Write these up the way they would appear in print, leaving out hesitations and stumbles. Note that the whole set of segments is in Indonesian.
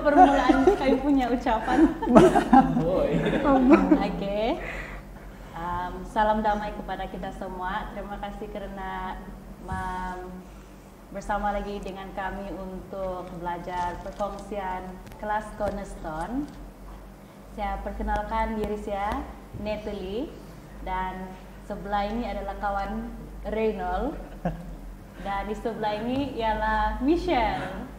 permulaan kami punya ucapan. Oke. Salam damai kepada kita semua. Terima kasih karena bersama lagi dengan kami untuk belajar perkongsian kelas Cornerstone. Saya perkenalkan diri saya, Natalie, dan sebelah ini adalah kawan Reynold, dan di sebelah ini ialah Michelle.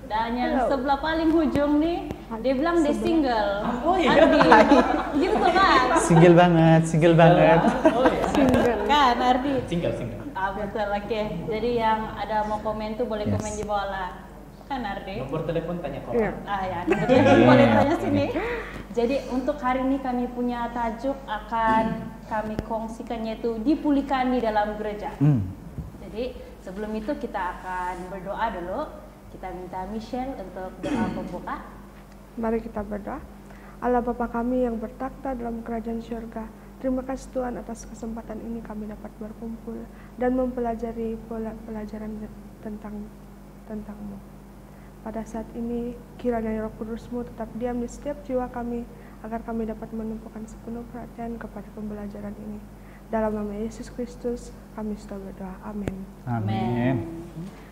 Dan yang sebelah paling hujung nih, dia bilang dia single. Oh iya. Ardi, gitu kan? Single banget. Oh iya. Single. Kan Ardi? Single. Betul, oke. Jadi yang ada mau komen tuh boleh Yes. komen di bawah lah. Kan Ardi? Nomor telepon tanya kok. Iya. Ya, nomor telepon boleh tanya sini. Jadi untuk hari ini kami punya tajuk akan kami kongsikan, yaitu dipulihkan di dalam gereja. Jadi sebelum itu kita akan berdoa dulu. Kita minta Michelle untuk doa pembuka. Mari kita berdoa. Allah Bapa kami yang bertakhta dalam kerajaan syurga, terima kasih Tuhan atas kesempatan ini kami dapat berkumpul dan mempelajari pelajaran tentang-mu. Pada saat ini kiranya Roh Kudus-Mu tetap diam di setiap jiwa kami agar kami dapat menumpukan sepenuh perhatian kepada pembelajaran ini. Dalam nama Yesus Kristus kami sudah berdoa. Amin. Amin.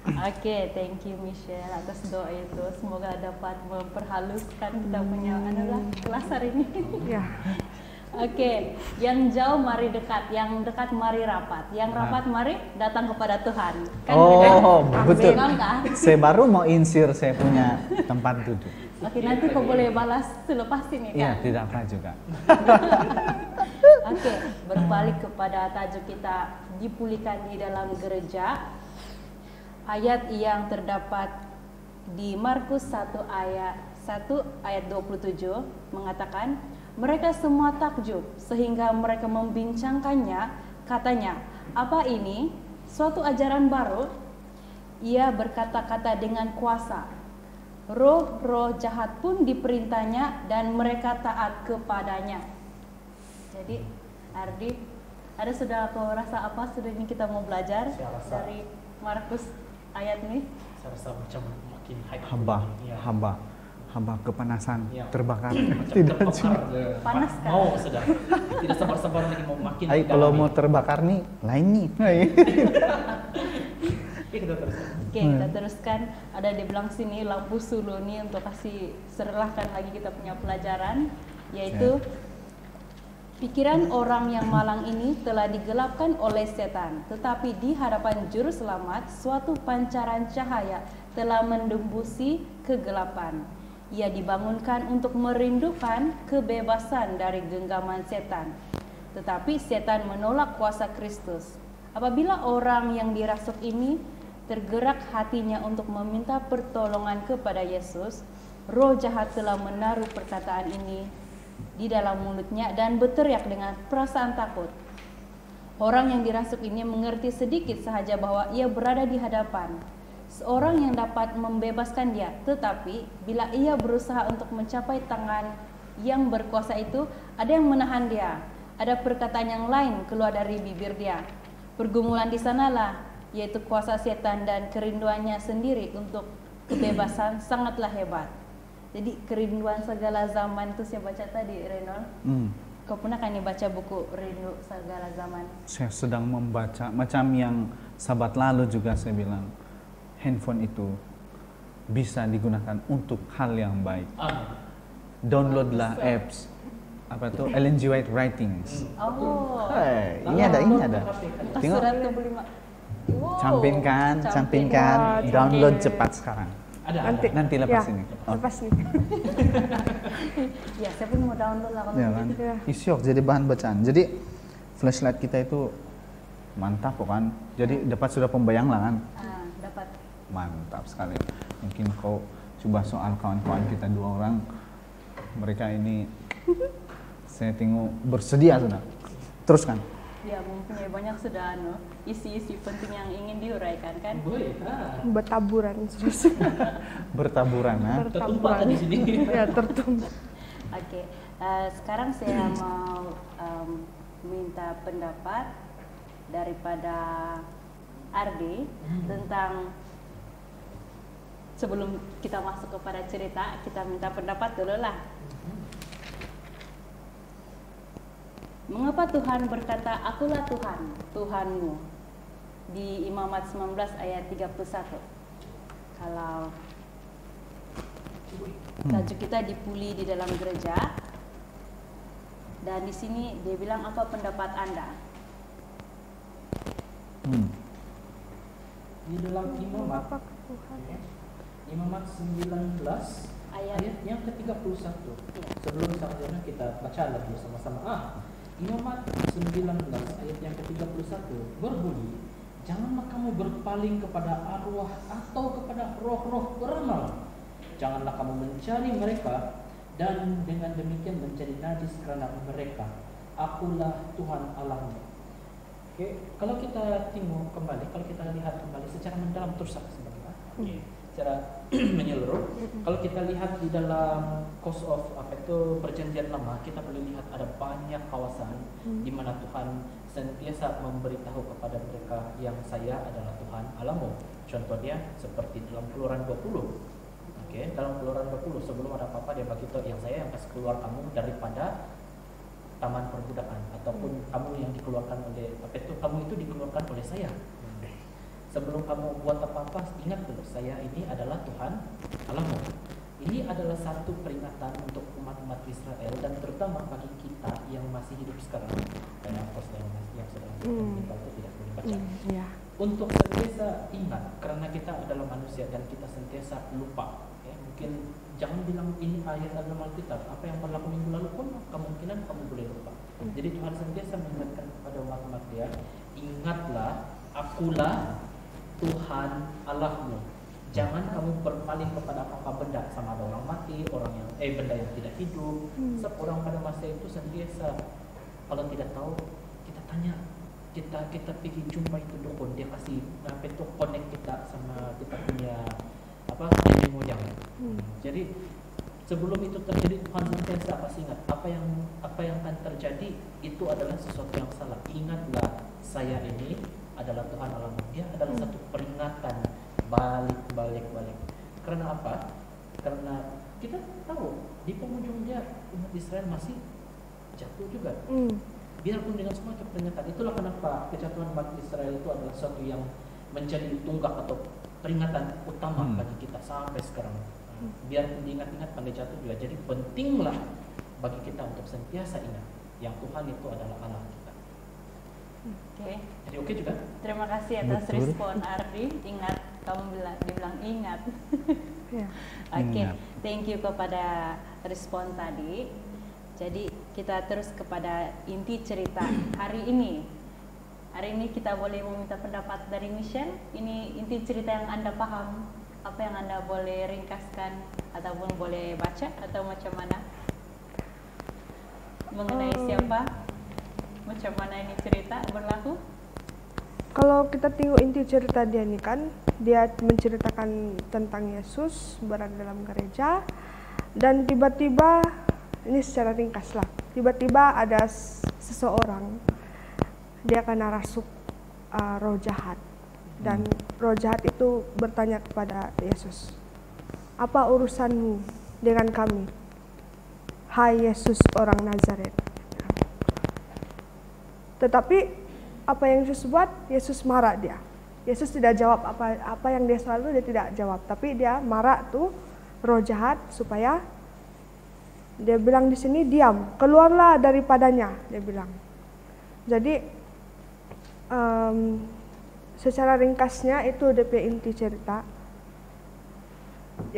Oke, thank you Michelle atas doa itu. Semoga dapat memperhaluskan kita punya kelas hari ini. Ya. Oke, yang jauh mari dekat, yang dekat mari rapat, yang rapat mari datang kepada Tuhan. Kan Betul. Kan? Saya baru mau insir saya punya tempat duduk. Oke, nanti kau boleh balas selepas ini Iya, kan? tidak apa juga. Oke, berbalik kepada tajuk kita, dipulihkan di dalam gereja. Ayat yang terdapat di Markus 1 ayat 27 mengatakan, mereka semua takjub sehingga mereka membincangkannya, katanya, apa ini? Suatu ajaran baru? Ia berkata-kata dengan kuasa. Roh-roh jahat pun diperintahnya dan mereka taat kepadanya. Jadi, Ardi, ada sudah kau rasa apa sudah ini kita mau belajar dari Markus ayat ini? Saya rasa macam makin hype. Ya. hamba kepanasan, Ya. terbakar. Macam Tidak terbakar. Panas kan? Mau sudah. Tidak sabar-sabar lagi mau makin. Ay, kalau dalami. mau terbakar nih, lain nih. Oke, kita terus. Oke, kita teruskan. Ada di belakang sini lampu sulu nih untuk kasih serlahkan lagi kita punya pelajaran, yaitu pikiran orang yang malang ini telah digelapkan oleh setan, tetapi di hadapan juru selamat suatu pancaran cahaya telah menembuskan kegelapan. Ia dibangunkan untuk merindukan kebebasan dari genggaman setan. Tetapi setan menolak kuasa Kristus. Apabila orang yang dirasuk ini tergerak hatinya untuk meminta pertolongan kepada Yesus, roh jahat telah menaruh perkataan ini di dalam mulutnya dan berteriak dengan perasaan takut. Orang yang dirasuk ini mengerti sedikit sahaja bahwa ia berada di hadapan seorang yang dapat membebaskan dia, tetapi bila ia berusaha untuk mencapai tangan yang berkuasa itu, ada yang menahan dia. Ada perkataan yang lain keluar dari bibir dia. Pergumulan di sanalah, yaitu kuasa setan dan kerinduannya sendiri untuk kebebasan sangatlah hebat. Jadi kerinduan segala zaman itu saya baca tadi, Reynold. Kau pernah kan baca buku Rindu Segala Zaman? Saya sedang membaca, macam yang sahabat lalu juga saya bilang, handphone itu bisa digunakan untuk hal yang baik. Downloadlah apps apa tuh Ellen G. White Writings. Oh. Ini ada. Tengok. Surat 25. Wow. Campingkan, download cepat sekarang. Ada. Nanti lepas ini. Lepas nih. Ya, saya pun mau download lah kalau Ya kan? Ya. Isyok jadi bahan bacaan. Jadi flashlight kita itu mantap kan. Jadi dapat sudah pembayang lah kan. Dapat. Mantap sekali. Mungkin kau coba soal kawan-kawan kita 2 orang. Mereka ini saya tengok bersedia sudah. Teruskan. Ya, mempunyai banyak sudah isi-isi penting yang ingin diuraikan kan? Boleh. Bertaburan terus. Bertaburan, Tertumpah di sini. Ya, tertumpah. Oke, sekarang saya mau minta pendapat daripada Ardi tentang sebelum kita masuk kepada cerita, kita minta pendapat dulu lah. Mengapa Tuhan berkata, "Akulah Tuhan, Tuhanmu"? Di Imamat 19 ayat 31. Kalau tajuk kita dipuli di dalam gereja, dan di sini dia bilang, apa pendapat Anda? Di dalam Imamat, Imamat 19 ayat yang ke-31. Sebelum sarjana kita baca lagi sama-sama. Imamat 19 ayat yang ke-31 berbunyi, "Janganlah kamu berpaling kepada arwah atau kepada roh-roh beramal. Janganlah kamu mencari mereka dan dengan demikian menjadi najis karena mereka. Akulah Tuhan Allahmu." Oke, kalau kita tengok kembali, kalau kita lihat kembali secara mendalam terus sebenarnya, secara menyeluruh, kalau kita lihat di dalam course of perjanjian lama, kita boleh lihat ada banyak kawasan di mana Tuhan senantiasa memberitahu kepada mereka yang saya adalah Tuhan Allahmu. Contohnya seperti dalam Keluaran 20. Oke, dalam Keluaran 20 sebelum ada apa-apa dia beritahu, yang saya yang kasih keluar kamu daripada taman perbudakan, ataupun kamu yang dikeluarkan oleh kamu itu dikeluarkan oleh saya. Sebelum kamu buat apa-apa, ingat dulu, saya ini adalah Tuhan Allahmu. Ini adalah satu peringatan untuk umat-umat Israel dan terutama bagi kita yang masih hidup sekarang. Karena yang sedang meninggal itu tidak boleh baca. Untuk senantiasa ingat, karena kita adalah manusia dan kita senantiasa lupa. Mungkin jangan bilang ini ayat dalam Alkitab, apa yang berlaku minggu lalu pun kemungkinan kamu boleh lupa. Jadi Tuhan senantiasa mengingatkan kepada umat-umat Dia, ingatlah, akulah Tuhan Allahmu. Jangan kamu berpaling kepada apa-apa benda, sama ada orang mati, orang yang benda yang tidak hidup. Sebab orang pada masa itu senantiasa, kalau tidak tahu kita tanya, kita pergi jumpa itu dukun, dia kasih connect kita sama kita punya nenek moyang. Jadi sebelum itu terjadi, Tuhan senantiasa kasih ingat apa yang akan terjadi itu adalah sesuatu yang salah. Ingatlah, saya ini adalah Tuhan Allahmu. Dia adalah satu peringatan balik. Karena apa? Karena kita tahu di penghujung dia umat Israel masih jatuh juga. Biarpun dengan semua peringatan, itulah kenapa kejatuhan umat Israel itu adalah sesuatu yang menjadi tunggak atau peringatan utama bagi kita sampai sekarang. Biarpun diingat-ingat pandai jatuh juga. Jadi pentinglah bagi kita untuk senantiasa ingat yang Tuhan itu adalah Allah kita. Jadi oke juga. Terima kasih atas respon Ardi. Ingat, kamu dibilang ingat. Oke, thank you kepada respon tadi. Jadi kita terus kepada inti cerita hari ini. Hari ini kita boleh meminta pendapat dari Michelle. Ini inti cerita yang Anda paham. Apa yang Anda boleh ringkaskan ataupun boleh baca atau macam mana? Mengenai siapa? Macam mana ini cerita berlaku? Kalau kita tengok inti cerita dia nih kan, dia menceritakan tentang Yesus berada dalam gereja, dan tiba-tiba, ini secara ringkas lah, tiba-tiba ada seseorang, dia kena rasuk roh jahat, dan roh jahat itu bertanya kepada Yesus, "Apa urusanmu dengan kami, hai Yesus orang Nazaret?" Tetapi apa yang Yesus buat, Yesus marah dia. Yesus tidak jawab apa yang dia selalu, dia tidak jawab. Tapi dia marah tuh roh jahat supaya dia bilang di sini, "Diam, keluarlah daripadanya," dia bilang. Jadi secara ringkasnya itu DP inti cerita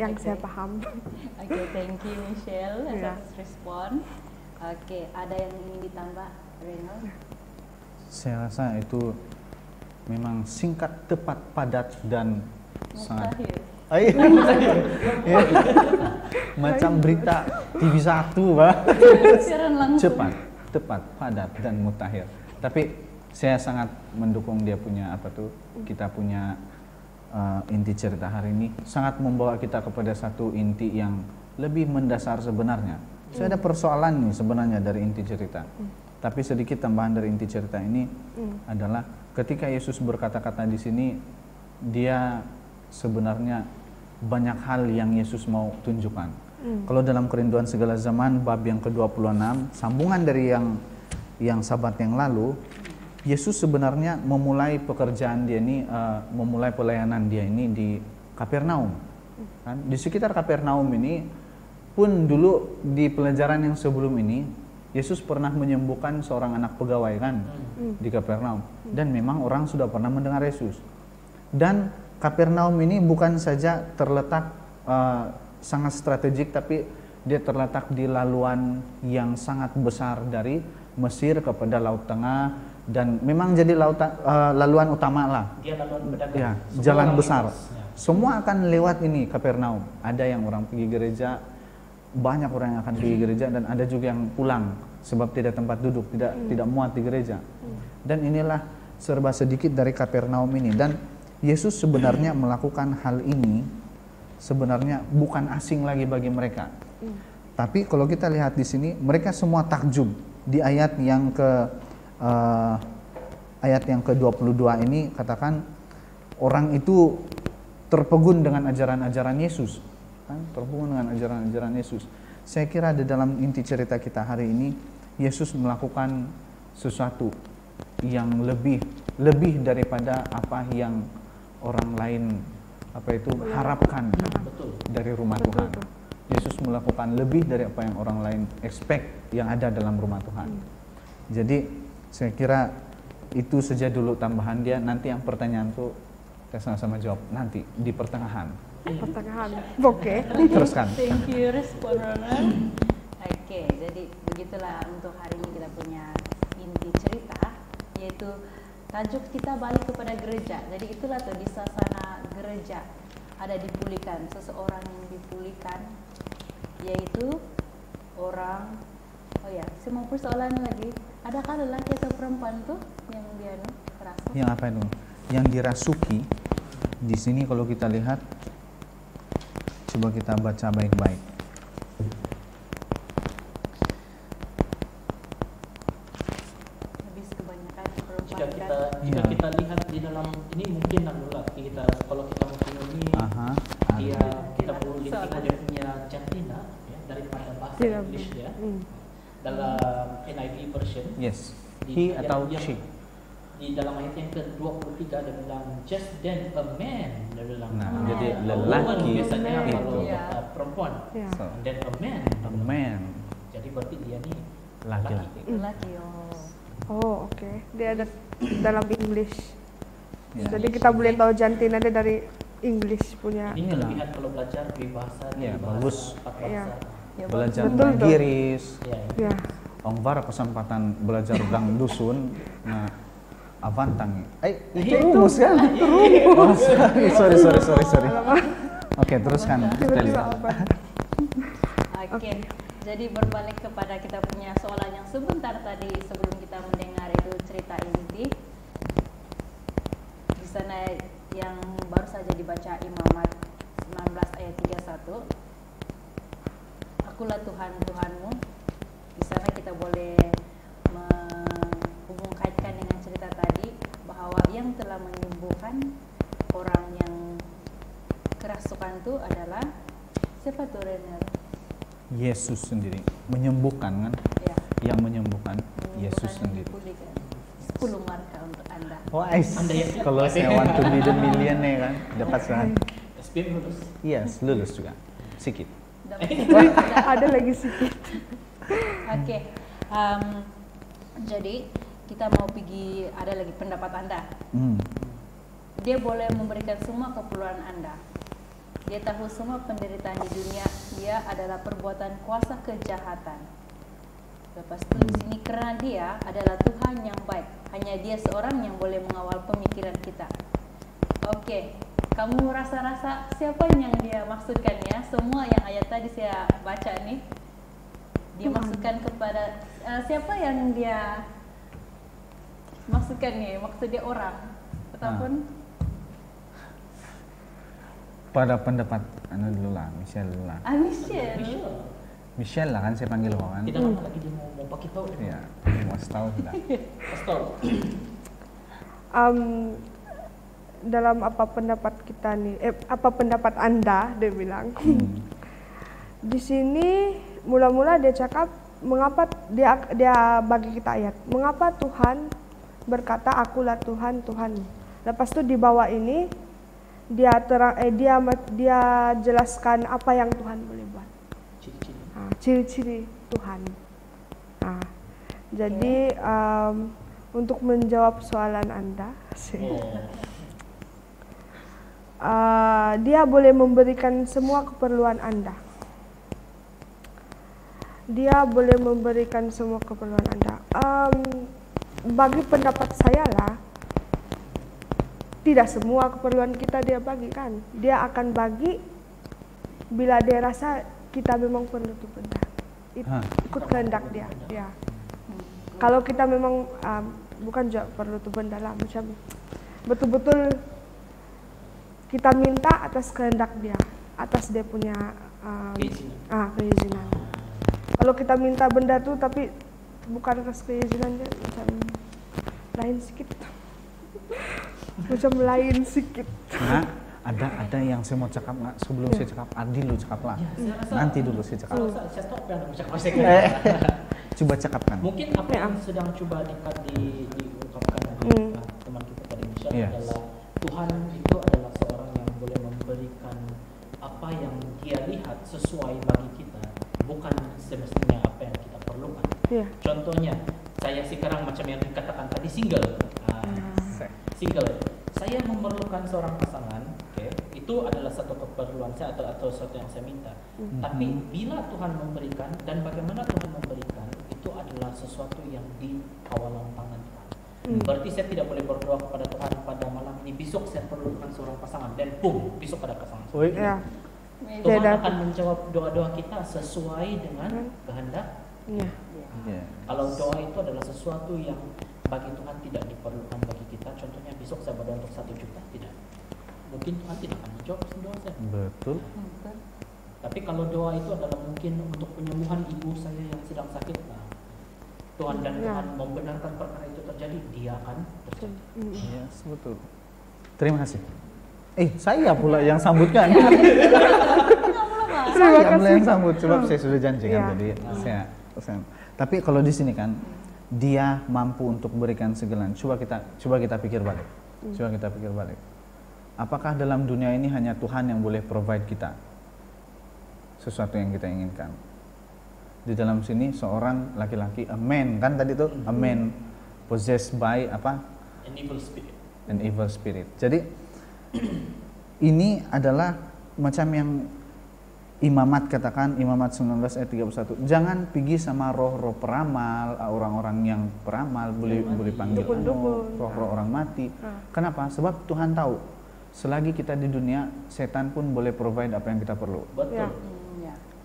yang saya paham. Oke, thank you Michelle atas respon. Oke, ada yang ingin ditambah, Reno? Saya rasa itu memang singkat, tepat, padat, dan sangat macam berita TV1, Pak. Cepat, tepat, padat, dan mutakhir. Tapi saya sangat mendukung dia punya kita punya inti cerita hari ini sangat membawa kita kepada satu inti yang lebih mendasar sebenarnya. Saya ada persoalan nih sebenarnya dari inti cerita. Tapi sedikit tambahan dari inti cerita ini adalah ketika Yesus berkata-kata di sini, dia sebenarnya banyak hal yang Yesus mau tunjukkan. Kalau dalam Kerinduan Segala Zaman bab yang ke-26, sambungan dari yang Sabat yang lalu, Yesus sebenarnya memulai pekerjaan dia ini, memulai pelayanan dia ini di Kapernaum. Kan? Di sekitar Kapernaum ini pun dulu di pelajaran yang sebelum ini, Yesus pernah menyembuhkan seorang anak pegawai kan di Kapernaum. Dan memang orang sudah pernah mendengar Yesus. Dan Kapernaum ini bukan saja terletak sangat strategik, tapi dia terletak di laluan yang sangat besar dari Mesir kepada Laut Tengah, dan memang jadi laluan utama lah. Dia laluan pedagang. Ya, jalan besar. Semua akan lewat ini Kapernaum. Ada yang orang pergi gereja, banyak orang yang akan pergi gereja, dan ada juga yang pulang sebab tidak tempat duduk, tidak muat di gereja. Dan inilah serba sedikit dari Kapernaum ini. Dan Yesus sebenarnya melakukan hal ini sebenarnya bukan asing lagi bagi mereka. Tapi kalau kita lihat di sini, mereka semua takjub. Di ayat yang ke-22 ini katakan orang itu terpegun dengan ajaran-ajaran Yesus. Kan? Terpegun dengan ajaran-ajaran Yesus. Saya kira di dalam inti cerita kita hari ini, Yesus melakukan sesuatu yang lebih daripada apa yang orang lain harapkan dari rumah Tuhan. Yesus melakukan lebih dari apa yang orang lain expect yang ada dalam rumah Tuhan. Jadi saya kira itu saja dulu tambahan dia. Nanti yang pertanyaan tuh kita sama-sama jawab nanti di pertengahan. Oke. Teruskan. Thank you respon Ronald. Oke, jadi begitulah untuk hari ini kita punya inti cerita, yaitu tajuk kita balik kepada gereja. Jadi itulah tuh di suasana gereja ada dipulihkan, seseorang yang dipulihkan, yaitu orang. Oh ya, saya mau persoalan lagi. Adakah lelaki atau perempuan tuh yang dia kerasukan? Yang apa itu? Yang dirasuki. Di sini kalau kita lihat, coba kita baca baik-baik. Jika kita lihat di dalam ini mungkin kita kalau kita mungkin ini kita perlu lihat dia punya jantina ya, daripada bahasa English dia dalam NIV version. Yes. He atau she. Di dalam ayat yang ke-23 ada bilang just then a man, dia bilang. Nah, jadi lelaki biasanya kalau perempuan. So, then a man. Jadi berarti dia nih laki-laki. Oh, oke. Dia ada dalam English. Ya. Jadi kita boleh tahu jantina dia dari English punya. Ini kelebihan kalau belajar di bahasa. Ya, bagus. Belajar Inggris. Ya. Ongvar kesempatan belajar gang dusun. Nah, avantang. Itu rumus kan? Oh, sorry. Oke, teruskan. Oke. Jadi berbalik kepada kita punya soalan yang sebentar tadi sebelum kita mendengar itu cerita inti. Di sana yang baru saja dibaca Imamat 19 ayat 31. Akulah Tuhan Tuhanmu. Di sana kita boleh menghubung kaitkan dengan cerita tadi bahwa yang telah menyembuhkan orang yang kerasukan itu adalah siapa tuh Renal? Yesus sendiri menyembuhkan kan? Ya. Yang menyembuhkan Yesus sendiri. 10 marka untuk Anda. Oh, kalau saya want to be the millionaire kan, dapat kan? SPM lulus. Yes, lulus juga. Sikit. Ada lagi sedikit. Oke. Jadi kita mau pergi, ada lagi pendapat Anda. Dia boleh memberikan semua keperluan Anda. Dia tahu semua penderitaan di dunia dia adalah perbuatan kuasa kejahatan. Lepas itu di sini karena dia adalah Tuhan yang baik. Hanya dia seorang yang boleh mengawal pemikiran kita. Oke, kamu rasa-rasa siapa yang dia maksudkan ya? Semua yang ayat tadi saya baca nih, dia maksudkan kepada siapa yang dia maksudkan nih? Maksud dia orang ataupun pada pendapat dulu lah, Michelle dulu lah. Michelle lah kan saya panggil kau kan. Kita lagi dia mau pakai tahu. Iya, mau tahu sudah. Tahu. dalam apa pendapat kita nih, apa pendapat Anda, dia bilang. Di sini mula-mula dia cakap, mengapa dia bagi kita ayat, mengapa Tuhan berkata akulah Tuhan Tuhanmu. Lepas itu di bawah ini dia jelaskan apa yang Tuhan boleh buat, ciri-ciri Tuhan. Jadi untuk menjawab soalan Anda, dia boleh memberikan semua keperluan Anda. Dia boleh memberikan semua keperluan Anda. Bagi pendapat saya lah, tidak semua keperluan kita dia bagi kan. Dia akan bagi bila dia rasa kita memang perlu itu benda. Ikut kehendak dia. Ya. Kalau kita memang bukan juga perlu itu benda lah, macam betul-betul kita minta atas kehendak dia, atas dia punya keizinan. Kalau kita minta benda tuh tapi bukan atas keizinan dia, macam lain sedikit. Macam lain sedikit. Nah, ada yang saya mau cakap nggak? Sebelum saya cakap, Adi lu cakap lah. Nanti dulu saya cakap. Saya stop ya, Coba cakapkan. Mungkin apa yang sedang coba diungkapkan teman kita tadi Michelle adalah Tuhan itu adalah seorang yang boleh memberikan apa yang dia lihat sesuai bagi kita, bukan semestinya apa yang kita perlukan. Contohnya, saya sekarang macam yang dikatakan tadi single. Saya memerlukan seorang pasangan, itu adalah satu keperluan saya atau sesuatu yang saya minta. Tapi bila Tuhan memberikan dan bagaimana Tuhan memberikan, itu adalah sesuatu yang di kawalan tangan Tuhan. Berarti saya tidak boleh berdoa kepada Tuhan pada malam ini, besok saya perlukan seorang pasangan, dan boom, besok ada pasangan. Tuhan akan menjawab doa-doa kita sesuai dengan kehendak. Kalau doa itu adalah sesuatu yang bagi Tuhan tidak diperlukan bagi kita, contohnya besok saya berdoa untuk 1 juta, tidak, mungkin Tuhan tidak akan menjawab doa saya. Betul. Tapi kalau doa itu adalah mungkin untuk penyembuhan ibu saya yang sedang sakit, Tuhan dan Tuhan membenarkan perkara itu terjadi, dia akan terjadi. Yes, betul. Terima kasih. Saya pula yang sambutkan. Saya pula yang sambut, sebab saya sudah janji kan tadi. Saya. Tapi kalau di sini kan, dia mampu untuk berikan segalanya. Coba kita pikir balik. Apakah dalam dunia ini hanya Tuhan yang boleh provide kita sesuatu yang kita inginkan? Di dalam sini seorang laki-laki, a man kan tadi tuh, a man possessed by apa? An evil spirit. Jadi ini adalah macam yang Imamat katakan, Imamat 19 ayat 31. Jangan pergi sama roh-roh peramal, orang-orang yang peramal, boleh panggil roh-roh orang mati. Kenapa? Sebab Tuhan tahu, selagi kita di dunia, setan pun boleh provide apa yang kita perlu.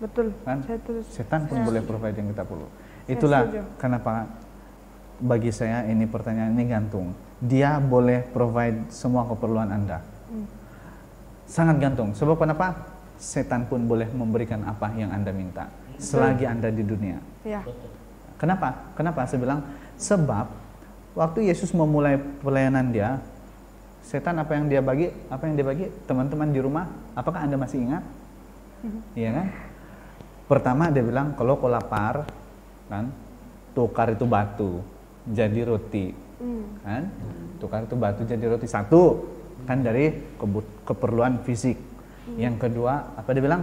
Betul. Kan? Setan pun boleh provide yang kita perlu. Itulah kenapa bagi saya ini pertanyaan ini gantung. Dia boleh provide semua keperluan Anda. Sangat gantung. Sebab kenapa? Setan pun boleh memberikan apa yang Anda minta selagi Anda di dunia. Kenapa? Saya bilang sebab waktu Yesus memulai pelayanan dia, setan apa yang dia bagi? Teman-teman di rumah, apakah Anda masih ingat? Iya kan? Pertama dia bilang, kalau kau lapar, kan, tukar itu batu jadi roti, kan? Tukar itu batu jadi roti. Satu, kan dari keperluan fisik. Yang kedua, apa dia bilang?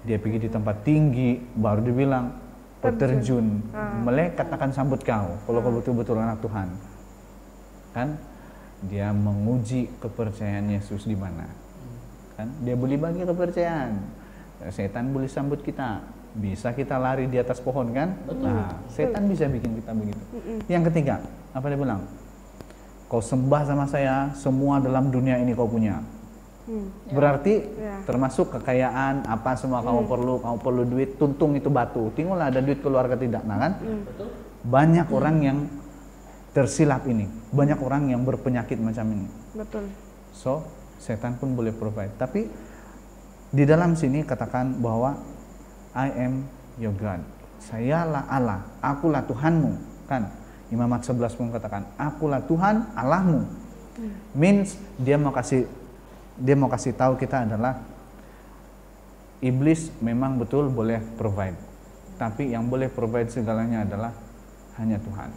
Dia pergi di tempat tinggi, baru dia bilang peterjun, malaikat akan sambut kau kalau kau betul-betul anak Tuhan. Kan? Dia menguji kepercayaan Yesus di mana. Kan? Dia boleh bagi kepercayaan. Setan boleh sambut kita. Bisa kita lari di atas pohon kan? Nah, setan bisa bikin kita begitu. Yang ketiga, apa dia bilang? Kau sembah sama saya, semua dalam dunia ini kau punya. Berarti termasuk kekayaan, apa semua kamu perlu duit, tuntung itu batu. Tinggallah ada duit keluar ke tidak, nah kan? Banyak orang yang tersilap ini, banyak orang yang berpenyakit macam ini. Betul. So, setan pun boleh provide. Tapi di dalam sini katakan bahwa I am your God. Sayalah Allah, akulah Tuhanmu, kan? Imamat 11 pun katakan, akulah Tuhan Allahmu. Means dia mau kasih tahu kita adalah iblis memang betul boleh provide, tapi yang boleh provide segalanya adalah hanya Tuhan.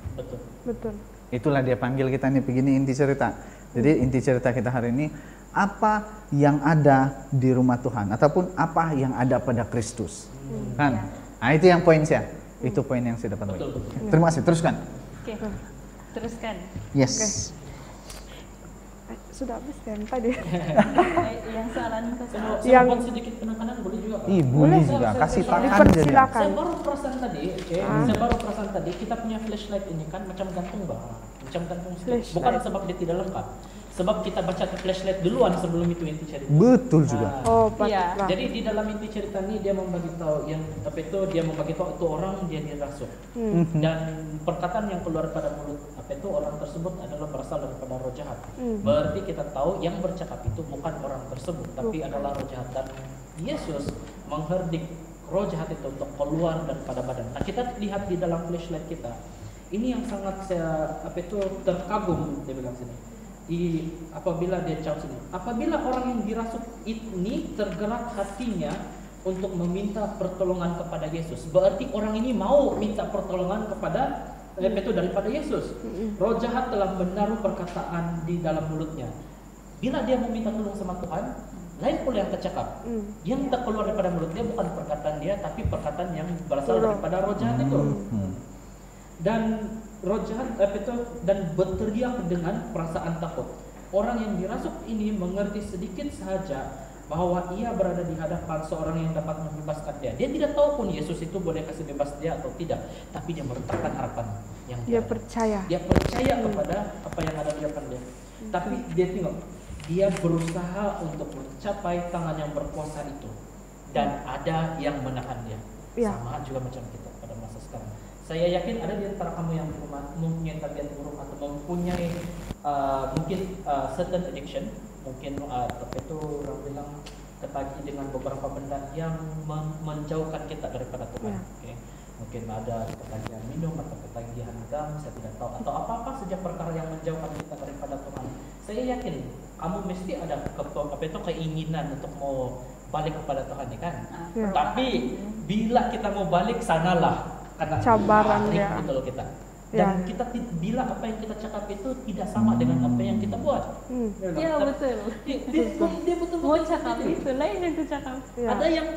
Betul. Itulah dia panggil kita nih, begini inti cerita. Jadi inti cerita kita hari ini, apa yang ada di rumah Tuhan ataupun apa yang ada pada Kristus. Kan? Nah, itu yang poin saya. Itu poin yang saya dapat. Terima kasih, teruskan. Oke. Teruskan. Yes. Sudah habis kan tadi. Yang soalan yang buat sedikit penekanan boleh juga. Boleh juga, kasih tahan jadi. Dipersilakan. Saya baru perasan tadi, kita punya flashlight ini kan macam gantung bang, macam gantung stick. Bukan sebab dia tidak lengkap, sebab kita baca flashlight duluan sebelum itu inti cerita. Betul juga. Iya. Jadi di dalam inti cerita ini dia membagi tahu yang dia membagi tahu itu orang dia dirasuk. Dan perkataan yang keluar pada mulut orang tersebut adalah berasal daripada roh jahat. Berarti kita tahu yang bercakap itu bukan orang tersebut, tapi adalah roh jahat. Dan Yesus mengherdik roh jahat itu untuk keluar daripada badan. Nah, kita lihat di dalam flashlight kita. Ini yang sangat saya terkagum, dia bilang sini. Apabila dia jawab sini, apabila orang yang dirasuk ini tergerak hatinya untuk meminta pertolongan kepada Yesus, berarti orang ini mau minta pertolongan kepada daripada Yesus. Roh jahat telah menaruh perkataan di dalam mulutnya. Bila dia meminta tolong sama Tuhan, lain pula yang tercakap. Yang terkeluar daripada mulutnya bukan perkataan dia, tapi perkataan yang berasal daripada roh jahat itu. Dan roh jahat dan berteriak dengan perasaan takut. Orang yang dirasuk ini mengerti sedikit sahaja bahwa ia berada di hadapan seorang yang dapat membebaskan dia. Dia tidak tahu pun Yesus itu boleh kasih bebas dia atau tidak, tapi dia meletakkan harapan yang dia percaya. Dia percaya kepada apa yang ada di depan dia. Tapi dia tengok, dia berusaha untuk mencapai tangan yang berkuasa itu, dan ada yang menahan dia. Sama juga macam kita pada masa sekarang. Saya yakin ada di antara kamu yang mempunyai tabiat buruk atau mempunyai certain addiction. Mungkin orang bilang ketagih dengan beberapa benda yang menjauhkan kita daripada Tuhan. Okay. Mungkin ada ketagihan minum atau ketagihan gam, saya tidak tahu, atau apa-apa saja perkara yang menjauhkan kita daripada Tuhan. Saya yakin kamu mesti ada keinginan untuk mau balik kepada Tuhan, kan? Tapi bila kita mau balik, sanalah karena cabaran dia. Betul kita. Dan kita bila apa yang kita cakap itu tidak sama dengan apa yang kita buat. Iya betul. Dia betul mau cakap itu lain yang kita cakap. Ada yang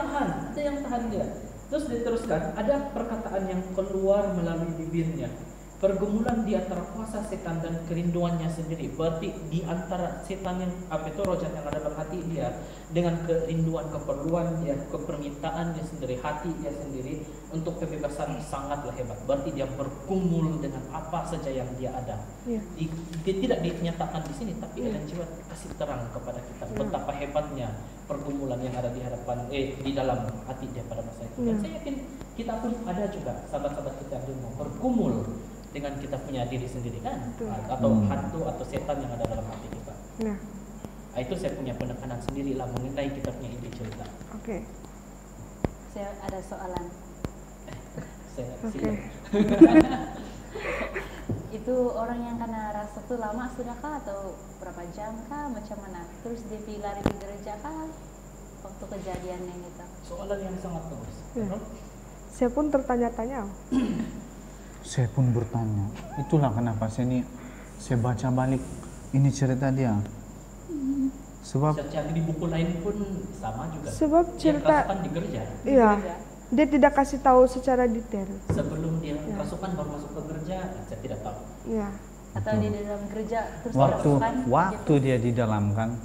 tahan dia. Terus diteruskan, ada perkataan yang keluar melalui bibirnya. Pergumulan di antara kuasa setan dan kerinduannya sendiri. Berarti di antara setan yang roh jahat yang ada dalam hati dia dengan kerinduan, keperluan dia, kepermintaan dia sendiri, hati dia sendiri untuk kebebasan sangatlah hebat. Berarti dia bergumul dengan apa saja yang dia ada. Dia tidak dinyatakan di sini, tapi dengan jiwa kasih terang kepada kita betapa hebatnya pergumulan yang ada di hadapan di dalam hati dia pada masa itu. Dan saya yakin kita pun ada juga sahabat-sahabat kita yang mau bergumul dengan kita punya diri sendiri, kan? Atau hantu atau setan yang ada dalam hati kita. Itu saya punya penekanan sendiri lah mengenai kita punya inti cerita. Saya ada soalan. Itu orang yang kena rasuk itu lama sudah kah atau berapa jam kah, macam mana? Terus dia lari di gereja kah waktu kejadian yang itu? Soalan yang sangat bagus. Saya pun tertanya-tanya. Saya pun bertanya. Itulah kenapa saya baca balik ini cerita dia. Sebab di buku lain pun sama juga. Sebab cerita di gereja. Iya. Dia tidak kasih tahu secara detail. Sebelum dia rasukan baru masuk ke gereja, saya tidak tahu. Iya. Atau di dalam gereja terus waktu dia di dalam kan,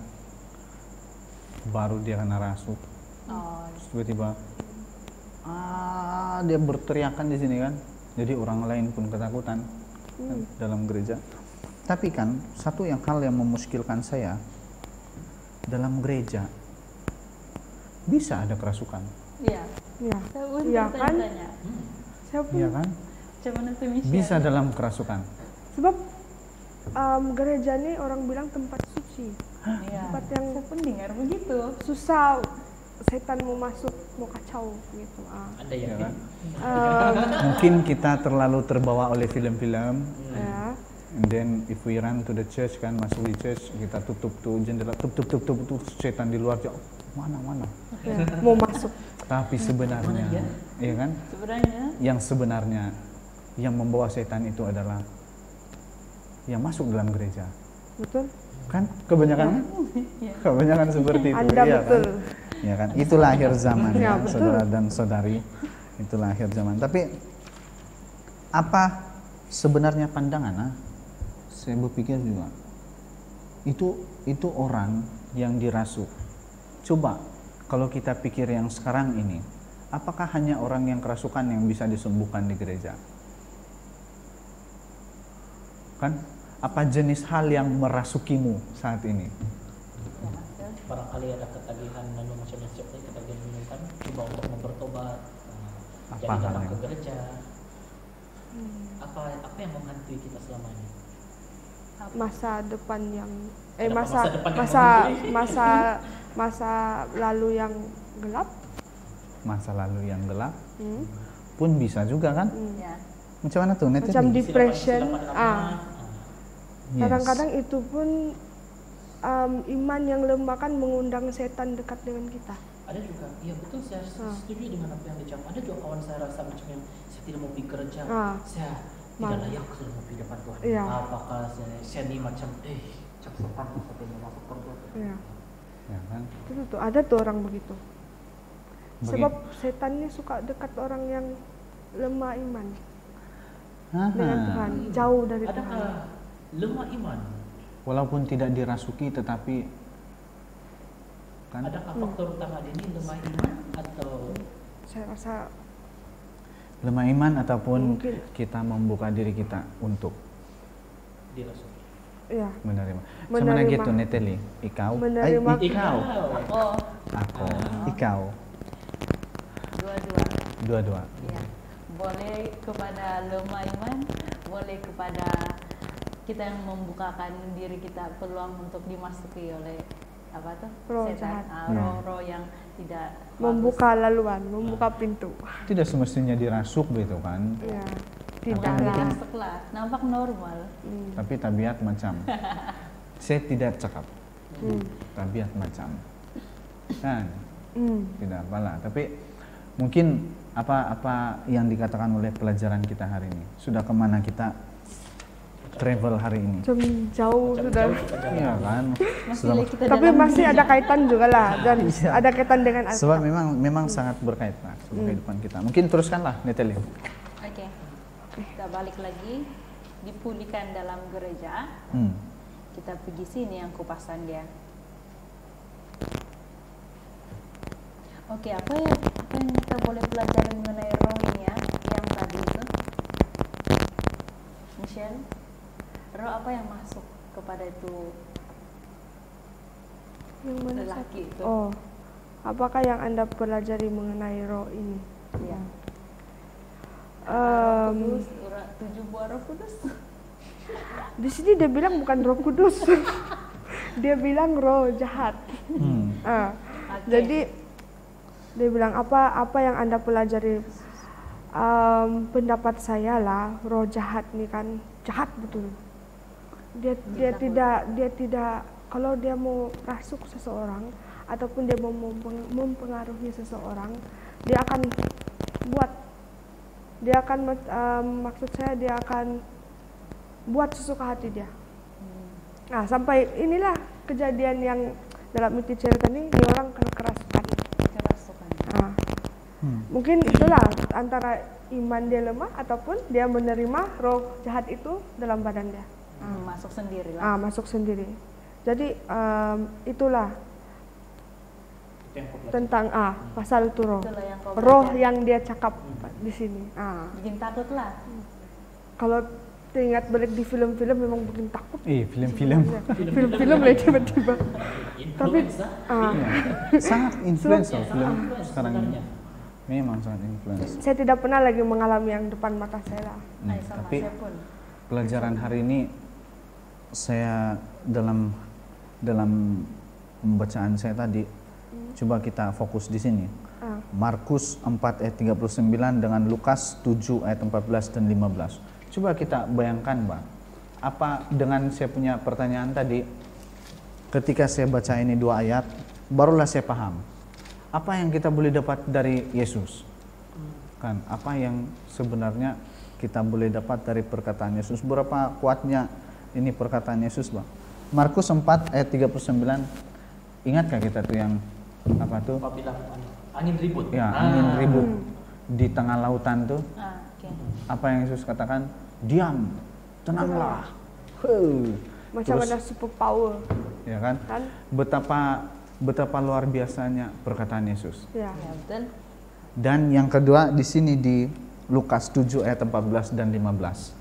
baru dia kena rasuk. Tiba-tiba dia berteriakan di sini kan. Jadi orang lain pun ketakutan dalam gereja. Tapi kan satu hal yang memuskilkan saya, dalam gereja bisa ada kerasukan. Iya. Iya kan? Iya kan? Bisa dalam kerasukan. Sebab gereja ini orang bilang tempat suci. Tempat yang saya pun dengar begitu. Susah setan mau masuk, mau kacau gitu. Ada ya kan? Mungkin kita terlalu terbawa oleh film-film. Ya. And then if we run to the church kan, masuk di church, kita tutup tuh jendela, tutup setan di luar jauh. Mana. Ya, mau masuk. Tapi sebenarnya, iya kan? Yang sebenarnya yang membawa setan itu adalah yang masuk dalam gereja. Betul? Kan kebanyakan kebanyakan seperti itu. Anda iya betul. Kan? Ya kan? Itulah akhir zaman Ya, ya, betul. saudara dan saudari. Itulah akhir zaman. Tapi apa sebenarnya pandangan? Saya berpikir juga itu orang yang dirasuk. Coba kalau kita pikir yang sekarang ini, apakah hanya orang yang kerasukan yang bisa disembuhkan di gereja? Kan? Apa jenis hal yang merasukimu saat ini? Barangkali ada ketagihan macamnya ketagihan minum kan, coba untuk bertobat, jadi datang ke gereja. Apa yang menghantui kita selama ini? Masa depan yang masa lalu yang gelap. Masa lalu yang gelap pun bisa juga kan? Macam mana tuh? Macam depression. Yes. Kadang-kadang itu pun iman yang lemah kan mengundang setan dekat dengan kita. Ada juga, iya betul, saya setuju dengan apa yang dicakap. Ada juga kawan saya rasa macam yang saya tidak mau pergi kerja, saya tidak layak sudah mau pergi depan Tuhan. Apakah saya ini macam caksapan sampai mau masuk kerja? Iya. Ya kan? Itu tuh ada tuh orang begitu. Sebab setan ini suka dekat orang yang lemah iman dengan Tuhan, jauh dari Tuhan. Adakah lemah iman? Walaupun tidak dirasuki tetapi kan? Adakah faktor utama ini lemah iman atau? Saya rasa Lemah iman ataupun mungkin kita membuka diri kita untuk dirasuki. Iya. Menerima. Sama gitu Neteli, ikau. Menerima. Ikau. Oh, Aku. Ikau. Dua-dua. Iya. Boleh kepada lemah iman, boleh kepada kita yang membukakan diri kita peluang untuk dimasuki oleh apa tuh? Roh setan, jahat. roh-roh yang tidak Membuka laluan, membuka pintu. Tidak semestinya dirasuk gitu kan. Iya. tidak Tidak. masuklah, nampak normal. Tapi tabiat macam. Saya tidak cakap. Tabiat macam. Kan? Tidak apalah. Tapi mungkin apa yang dikatakan oleh pelajaran kita hari ini. Sudah kemana kita travel hari ini? Jauh sudah. Iya kan? Tapi masih ada kaitan juga lah dan ada kaitan dengan Alkitab. Sebab memang sangat berkaitan sama kehidupan kita. Mungkin teruskanlah Neteli. Oke. Kita balik lagi, dipulihkan dalam gereja. Kita pergi sini yang kupasan dia. Oke, apa yang kita boleh pelajari mengenai roh ini ya, yang tadi itu? Michelle, roh apa yang masuk kepada itu lelaki itu? Oh, apakah yang Anda pelajari mengenai roh ini? Iya. Kudus, 7 buah roh kudus. Di sini dia bilang bukan roh kudus, dia bilang roh jahat. Jadi dia bilang apa yang Anda pelajari? Pendapat saya lah, roh jahat nih kan jahat betul. Dia tidak kalau dia mau rasuk seseorang ataupun dia mau mempengaruhi seseorang, dia akan maksud saya dia akan buat sesuka hati dia. Nah, sampai inilah kejadian yang dalam inti cerita ini, dia orang kerasukan. Nah, mungkin itulah antara iman dia lemah ataupun dia menerima roh jahat itu dalam badan dia. Masuk sendiri lah. Masuk sendiri. Jadi itulah tentang pasal itu roh yang dia cakap di sini. Bikin takut lah. Kalau ingat balik di film-film memang bikin takut. Film-film. Film-film lah tiba-tiba. Tapi sangat influence film sekarang ini. Memang sangat influence. Saya tidak pernah lagi mengalami yang depan mata saya lah. Tapi pelajaran hari ini saya dalam pembacaan saya tadi, Coba kita fokus di sini. Markus 4 ayat 39 dengan Lukas 7 ayat 14 dan 15. Coba kita bayangkan, Bang. Apa dengan saya punya pertanyaan tadi, ketika saya baca ini 2 ayat, barulah saya paham. Apa yang kita boleh dapat dari Yesus? Kan, apa yang sebenarnya kita boleh dapat dari perkataan Yesus? Berapa kuatnya ini perkataan Yesus, Bang? Markus 4 ayat 39. Ingatkah kita tuh yang apa tuh? Angin ribut. Ya, angin ribut di tengah lautan tuh. Okay. Apa yang Yesus katakan? Diam, tenanglah. Macam Terus, ada super power. ya kan? Betapa luar biasanya perkataan Yesus. Ya. Ya, betul. Dan yang kedua di sini di Lukas 7 ayat 14 dan 15.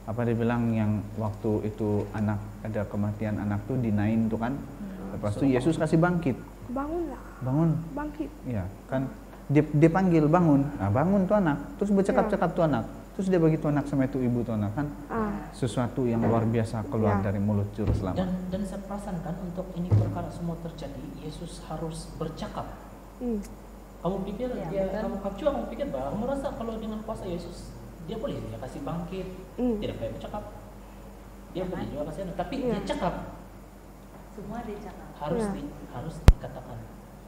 Apa dia bilang yang waktu itu ada kematian anak tuh dinain tuh kan. Lepas itu Yesus kasih bangkit. Bangunlah. Bangun. Bangkit. Ya, kan dia panggil bangun. Nah, bangun tuh anak. Terus bercakap-cakap tuh anak. Terus dia bagi tuh anak sama itu ibu tuh anak kan. Sesuatu yang luar biasa keluar dari mulut juru selamat. Dan saya perasakan untuk ini perkara semua terjadi, Yesus harus bercakap. Kamu pikir kamu pikir bahwa kamu rasa kalau dengan kuasa Yesus dia boleh dia kasih bangkit, tidak kayak bercakap. Dia boleh juga kasih, tapi dia cakap. Semua dia cakap. Harus dikatakan.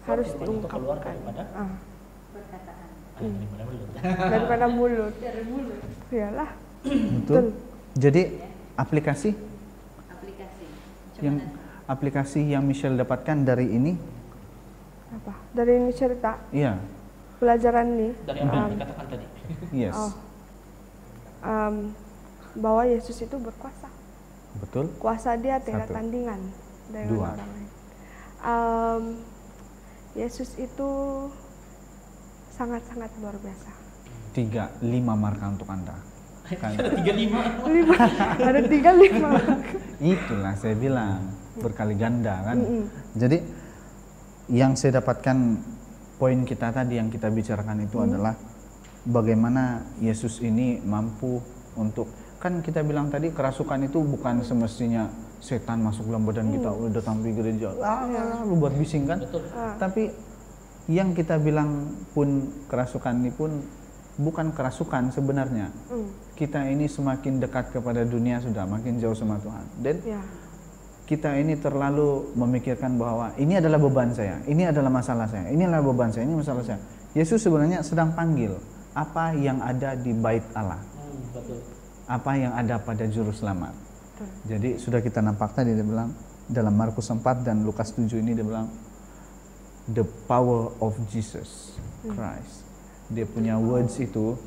Harus itu diungkapkan. keluar daripada Perkataan. Daripada mulut. Dari mulut. Iyalah. Betul. Jadi aplikasi yang Michelle dapatkan dari ini Apa? Dari ini cerita. iya, Pelajaran ini. dari apa yang dikatakan tadi. yes, Bahwa Yesus itu berkuasa. betul. Kuasa dia tidak Satu. tandingan dengan 2. orang lain. Yesus itu sangat-sangat luar biasa. 3, 5 marka untuk Anda. Kan? Ada 35. Ada 35. Itulah saya bilang berkali ganda kan. Jadi yang saya dapatkan poin kita tadi yang kita bicarakan itu adalah bagaimana Yesus ini mampu untuk, kan kita bilang tadi kerasukan itu bukan semestinya setan masuk dalam badan kita udah datang di gereja lu buat bising kan. Betul. Tapi yang kita bilang pun kerasukan ini pun bukan kerasukan sebenarnya. Kita ini semakin dekat kepada dunia sudah makin jauh sama Tuhan. Dan kita ini terlalu memikirkan bahwa ini adalah beban saya, ini adalah masalah saya, ini adalah beban saya, ini masalah saya. Yesus sebenarnya sedang panggil apa yang ada di bait Allah. Betul. Apa yang ada pada juru selamat. Jadi sudah kita nampak tadi dia bilang dalam Markus 4 dan Lukas 7 ini dia bilang the power of Jesus Christ. Dia punya words itu,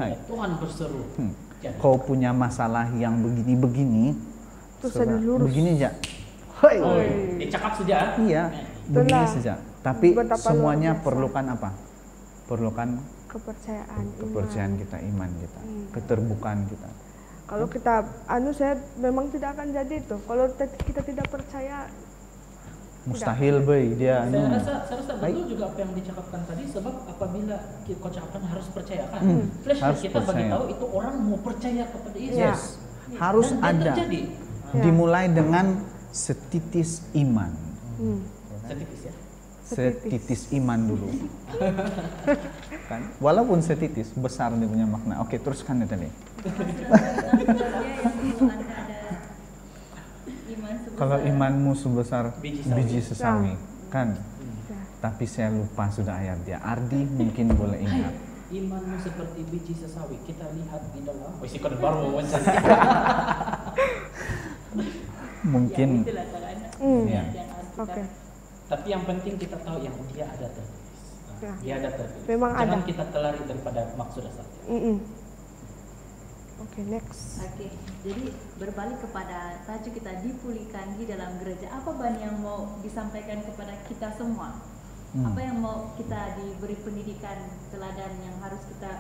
hai, Tuhan berseru. kau punya masalah yang begini-begini, Terus ada lurus. begini aja. Hai. Dia cakap saja. Iya, begini saja. Tapi Betapa semuanya luar biasa. perlukan apa? Perlukan Kepercayaan. kita, iman kita, keterbukaan kita. Kalau kita saya memang tidak akan jadi itu. Kalau kita tidak percaya, Mustahil boy dia. Saya rasa betul juga apa yang dicakapkan tadi, sebab apabila kau cakapkan harus percaya kan. Flashback harus kita bagi percaya. tahu itu orang mau percaya kepada Yesus. Yes. Harus Dan ada. terjadi. Dimulai dengan setitis iman. Setitis ya. Setitis iman dulu. Kan? Walaupun setitis besar dia punya makna. Oke, teruskan ya tadi. Kalau imanmu sebesar biji sesawi, kan? Tapi saya lupa sudah ayat dia. Ardi mungkin boleh ingat. Imanmu seperti biji sesawi. Kita lihat di dalam. Wih, sikon baru Mungkin. Ya. Oke. Tapi yang penting kita tahu yang dia ada tertulis. Dia ada tertulis. Memang Jangan ada. kita terlari daripada maksud dasarnya. Oke, next. Oke, jadi berbalik kepada tajuk kita dipulihkan di dalam gereja. Apa Ban yang mau disampaikan kepada kita semua? Apa yang mau kita diberi pendidikan teladan yang harus kita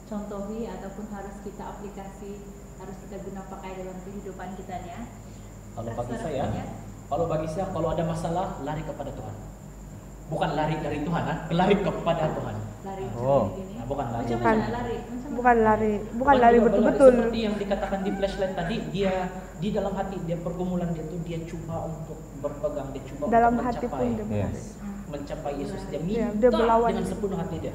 contohi ataupun harus kita aplikasi, harus kita guna pakai dalam kehidupan kita ya? Kalau bagi saya, kalau ada masalah lari kepada Tuhan. Bukan lari dari Tuhan, lari kepada Tuhan. Lari ini. Nah, bukan lari. Bukan lari betul-betul. Seperti yang dikatakan di flashlight tadi, dia di dalam hati dia pergumulan dia tuh dia coba untuk berpegang, dia coba Dalam untuk hati mencapai. pun dia Yes. mencapai Yesus, dia minta dia berlawan dengan sepenuh hati dia.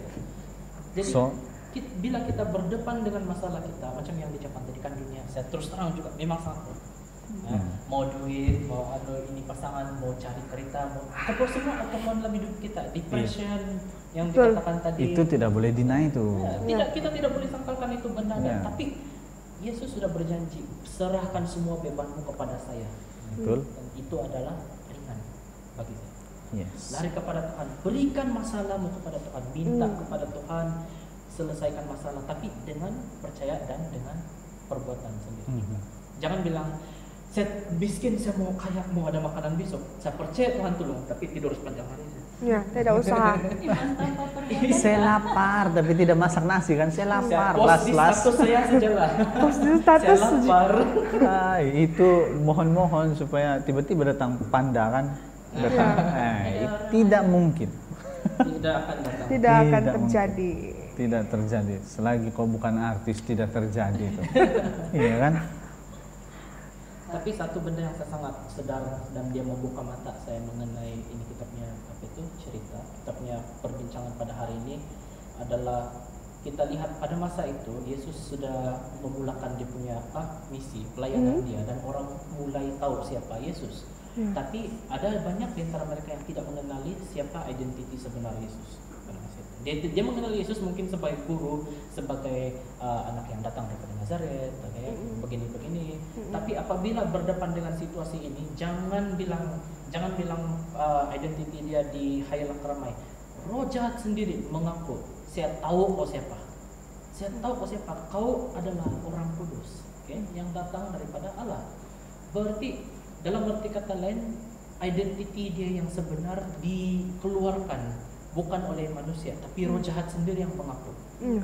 Jadi bila kita berdepan dengan masalah kita, macam yang dicapkan tadi kan, dunia saya terus terang juga memang sangat mau duit, mau ini pasangan, mau cari kereta, mau atau semua keperluan dalam hidup kita, depression yang dikatakan tadi, itu tidak boleh deny itu. Kita tidak boleh sangkalkan itu benar, tapi Yesus sudah berjanji, serahkan semua bebanmu kepada saya. Betul. Dan itu adalah ringan bagi saya. Yes. Lari kepada Tuhan, berikan masalahmu kepada Tuhan, minta kepada Tuhan, selesaikan masalah, tapi dengan percaya dan dengan perbuatan sendiri. Jangan bilang, saya miskin, saya mau kaya, mau ada makanan besok. Saya percaya Tuhan tolong, tapi tidur sepanjang hari. Ya, tidak usaha. Saya lapar, tapi tidak masak nasi kan? Saya lapar. Post di status saya sajalah. Post di status. Saya lapar. Itu mohon-mohon supaya tiba-tiba datang panda kan? Datang. Tidak mungkin. Tidak akan datang. Tidak akan terjadi. Tidak terjadi. Selagi kau bukan artis, tidak terjadi itu. Iya kan? Tapi satu benda yang saya sangat sedar dan dia membuka mata saya mengenai ini, kita punya cerita, kita punya perbincangan pada hari ini adalah kita lihat pada masa itu Yesus sudah memulakan dia punya misi pelayanan dia, dan orang mulai tahu siapa Yesus. Tapi ada banyak di antara mereka yang tidak mengenali siapa identiti sebenar Yesus. Dia mengenal Yesus mungkin sebagai guru, sebagai anak yang datang dari Nazaret, begini-begini. Tapi apabila berdepan dengan situasi ini, jangan bilang identiti dia di hayalan ramai. Roh jahat sendiri mengaku, saya tahu kau siapa. Saya tahu kau siapa. Kau adalah orang kudus, yang datang daripada Allah. Berarti dalam arti kata lain, identiti dia yang sebenar dikeluarkan bukan oleh manusia, tapi roh jahat sendiri yang mengaku.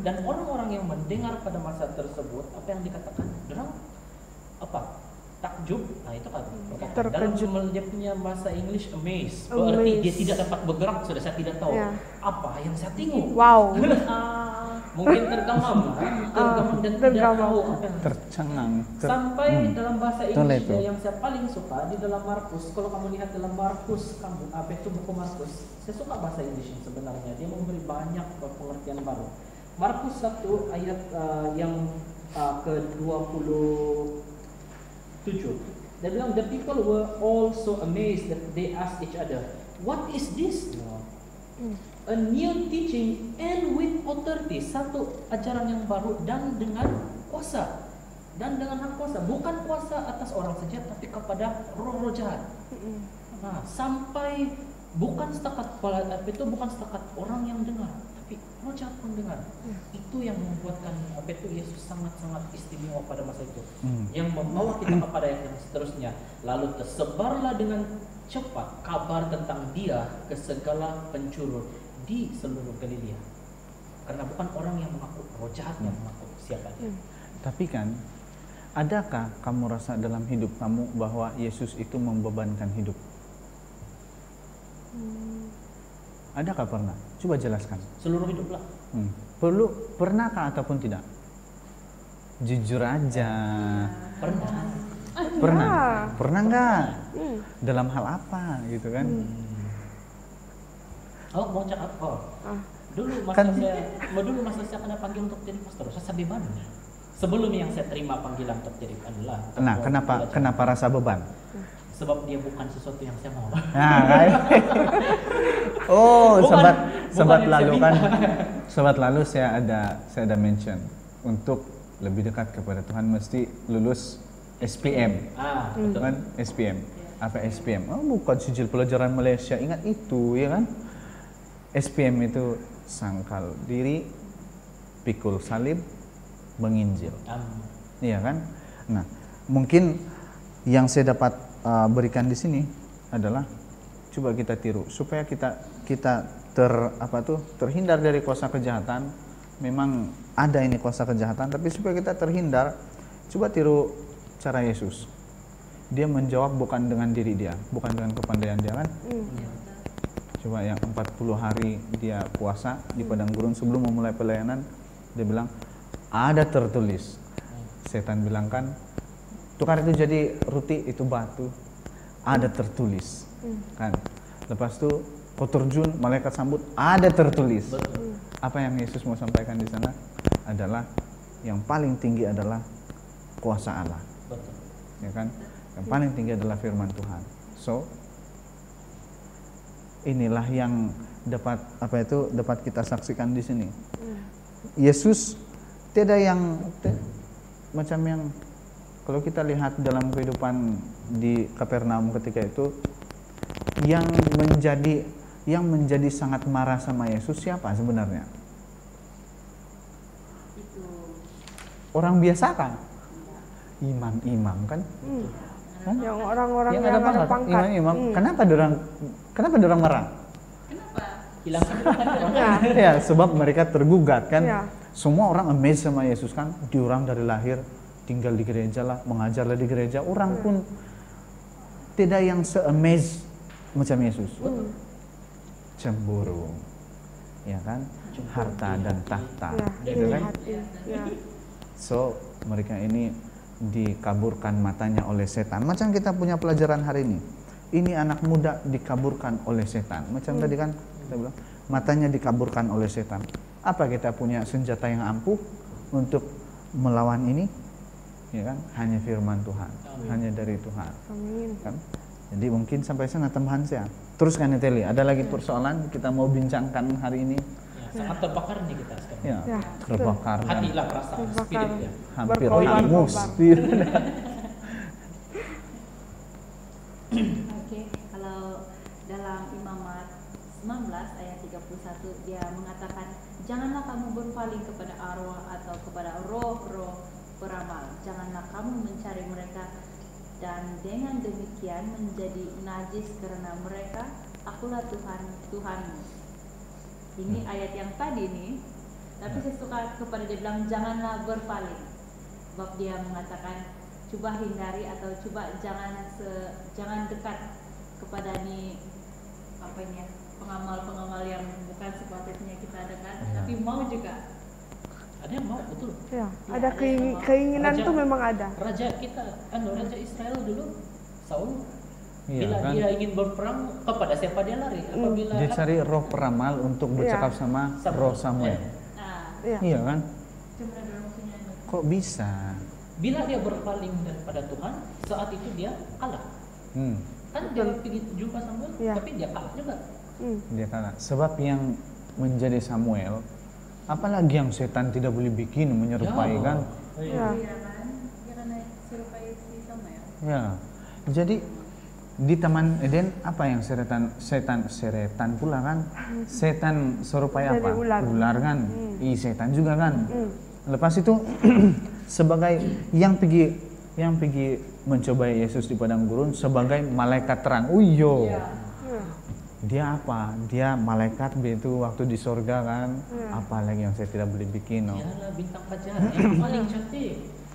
Dan orang-orang yang mendengar pada masa tersebut, apa yang dikatakan? Dorang takjub. Nah itu kan terkejut. Dalam dia punya bahasa English amazed. Berarti dia tidak dapat bergerak, sudah saya tidak tahu apa yang saya tengok. Wow. Mungkin tergamam dan tidak tahu apa yang tercengang. Sampai dalam bahasa Inggris yang saya paling suka di dalam Markus. Kalau kamu lihat dalam Markus, buku Markus, saya suka bahasa Inggris sebenarnya. Dia memberi banyak pengertian baru. Markus 1 ayat yang ke-27. Dia bilang, the people were all so amazed that they asked each other, what is this? A new teaching and with authority. Satu ajaran yang baru dan dengan kuasa. Dan dengan hak kuasa. Bukan kuasa atas orang saja, tapi kepada roh-roh jahat. Nah, sampai bukan setakat orang yang dengar, tapi roh jahat pun dengar. Itu yang membuatkan Yesus sangat-sangat istimewa pada masa itu. Yang membawa kita kepada yang seterusnya. Lalu tersebarlah dengan cepat kabar tentang dia ke segala penjuru di seluruh Galilea. Karena bukan orang yang mengaku, roh jahat yang mengaku siapa dia. Tapi kan, adakah kamu rasa dalam hidup kamu bahwa Yesus itu membebankan hidup? Adakah pernah? Coba jelaskan. Seluruh hidup lah. Pernahkah ataupun tidak? Jujur aja. Pernah nggak? Dalam hal apa gitu kan? Oh, mau cakap dulu masa saya kena panggil untuk jadi pastor, saya beban. Sebelum yang saya terima panggilan untuk jadi adalah. Nah, kenapa rasa beban? Sebab dia bukan sesuatu yang saya mau. Nah, kan? Sobat lalu saya ada mention untuk lebih dekat kepada Tuhan mesti lulus SPM. Betul kan? SPM. Apa SPM? Bukan sijil pelajaran Malaysia. Ingat itu, ya kan? SPM itu sangkal diri, pikul salib, menginjil. Iya kan? Nah, mungkin yang saya dapat berikan di sini adalah coba kita tiru supaya kita terhindar dari kuasa kejahatan. Memang ada ini kuasa kejahatan, tapi supaya kita terhindar, coba tiru cara Yesus. Dia menjawab bukan dengan diri dia, bukan dengan kepandaian dia kan? Coba yang 40 hari dia puasa di padang gurun sebelum memulai pelayanan, dia bilang ada tertulis. Setan bilang kan, tukar itu jadi roti, itu batu. Ada tertulis kan. Lepas itu kau terjun, malaikat sambut, ada tertulis. Apa yang Yesus mau sampaikan di sana adalah yang paling tinggi adalah kuasa Allah. Ya kan? Yang paling tinggi adalah firman Tuhan. So, inilah yang dapat kita saksikan di sini. Yesus tidak yang macam yang kalau kita lihat dalam kehidupan di Kapernaum ketika itu, yang menjadi sangat marah sama Yesus siapa sebenarnya? Orang biasa kan? Imam-imam kan? Yang orang-orang yang yang ada pangkat. Imam-imam. Kenapa dorang marah? Hilang kehidupan. Ya, sebab mereka tergugat kan. Ya. Semua orang amazed sama Yesus kan. Diorang dari lahir tinggal di gereja lah, mengajarlah di gereja. Orang pun tidak yang se-amazed macam Yesus. Cemburu. Ya kan? Harta dan tahta. Gitu kan? Ya. So, mereka ini dikaburkan matanya oleh setan. Macam kita punya pelajaran hari ini. Ini anak muda dikaburkan oleh setan. Macam tadi kan kita bilang, matanya dikaburkan oleh setan. Apa kita punya senjata yang ampuh untuk melawan ini? Ya kan? Hanya firman Tuhan. Hanya dari Tuhan. Kan? Jadi mungkin sampai sana tambahan saya. Terus kan Teli, ada lagi persoalan kita mau bincangkan hari ini. Sangat terbakar nih kita sekarang. Ya, terbakar. Hatilah perasaan spiritnya. Hampir Berkobar-kobar. hangus. Oke, kalau dalam Imamat 19 ayat 31 dia mengatakan, janganlah kamu berpaling kepada arwah atau kepada roh-roh peramal. Janganlah kamu mencari mereka dan dengan demikian menjadi najis karena mereka, akulah Tuhanmu. Ini ayat yang tadi nih, tapi saya suka kepada dia bilang janganlah berpaling. Sebab dia mengatakan coba hindari atau coba jangan dekat kepada nih pengamal-pengamal yang bukan sepatutnya kita dekat, tapi mau juga. Ada yang mau, betul. Ya, ada keinginan tuh memang ada. Raja kita, Raja Israel dulu, Saul. Iya, Bila kan? dia ingin berperang, kepada siapa dia lari? Apabila Dia cari roh peramal untuk bercakap sama roh Samuel. Iya kan? Kok bisa? Bila dia berpaling daripada Tuhan, saat itu dia kalah. Kan dia pergi jumpa Samuel, tapi dia kalah juga. Dia kalah. Sebab yang menjadi Samuel, apalagi yang setan tidak boleh bikin menyerupai kan? Ya. Ya. Jadi di Taman Eden apa yang seretan pula kan? Setan serupai apa? Ular kan? Setan juga kan? Lepas itu sebagai yang pergi mencobai Yesus di padang gurun sebagai malaikat terang. Uyo. Dia apa? Dia malaikat begitu waktu di sorga kan? Apalagi yang saya tidak boleh bikin. No? Dialah bintang fajar yang paling cantik.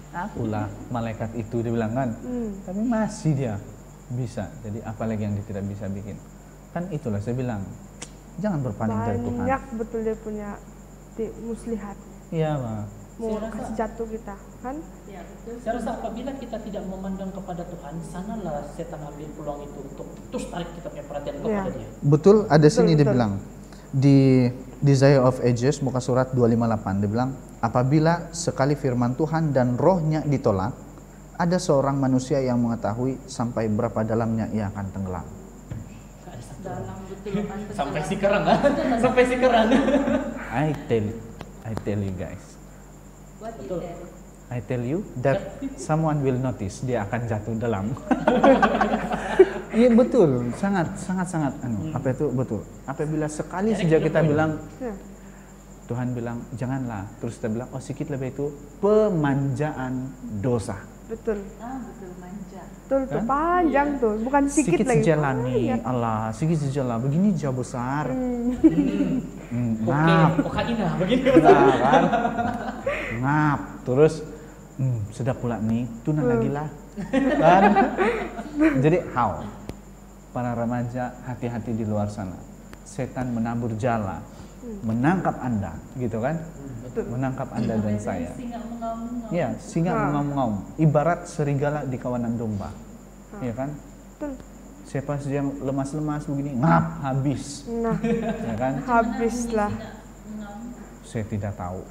Akulah malaikat itu dibilang kan? Tapi masih dia bisa. Jadi apalagi yang dia tidak bisa bikin. Kan itulah saya bilang. Jangan berpaling dari Tuhan. Banyak betul dia punya muslihat. Iya, Pak. Mau kasih jatuh kita, kan? Ya, betul. Saya rasa apabila kita tidak memandang kepada Tuhan, sanalah setan ambil peluang itu untuk terus tarik kita punya perhatian kepada dia. Betul, ada sini Betul. dia bilang di Desire of Ages muka surat 258 dia bilang, apabila sekali firman Tuhan dan rohnya ditolak, ada seorang manusia yang mengetahui sampai berapa dalamnya ia akan tenggelam. Dalam betul kan? Sampai sekarang kan? Sampai sekarang. I tell you guys. What is Betul. that? I tell you that someone will notice, dia akan jatuh dalam. Iya betul, sangat apa itu betul. Apabila sekali saja kita bilang, Tuhan bilang janganlah, terus kita bilang oh sedikit lebih itu pemanjaan dosa. Betul. Betul manja. Betul tuh, panjang tuh, bukan sedikit lagi. Sejalani Allah, sedikit sejalan begini jauh besar. Oke, kokaina begini. Nah, kan? Ngap, terus sedap pula nih, tuna lagi lah. Kan? Jadi how? Para remaja hati-hati di luar sana. Setan menabur jala, menangkap Anda, gitu kan? Menangkap Anda dan saya. Singa mengaum-ngaum. Ya, singa mengaum-ngaum. Ibarat serigala di kawanan domba. Ya kan? Betul. Siapa saja yang lemas-lemas begini, ngap, habis. Nah, Ya kan? habislah. Saya tidak tahu.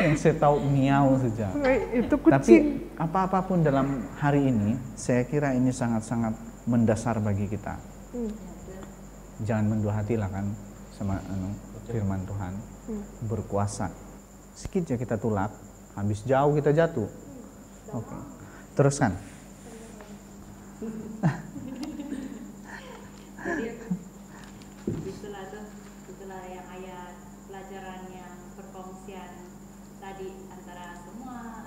Yang saya tahu miau saja. Itu Tapi kucing. apa-apapun dalam hari ini, saya kira ini sangat-sangat mendasar bagi kita. Jangan mendua hati lah kan sama firman Tuhan. Berkuasa. Sedikit ya kita tulak, habis jauh kita jatuh. Oke. Teruskan. Jadi setelah yang ayat pelajaran yang perkongsian tadi antara semua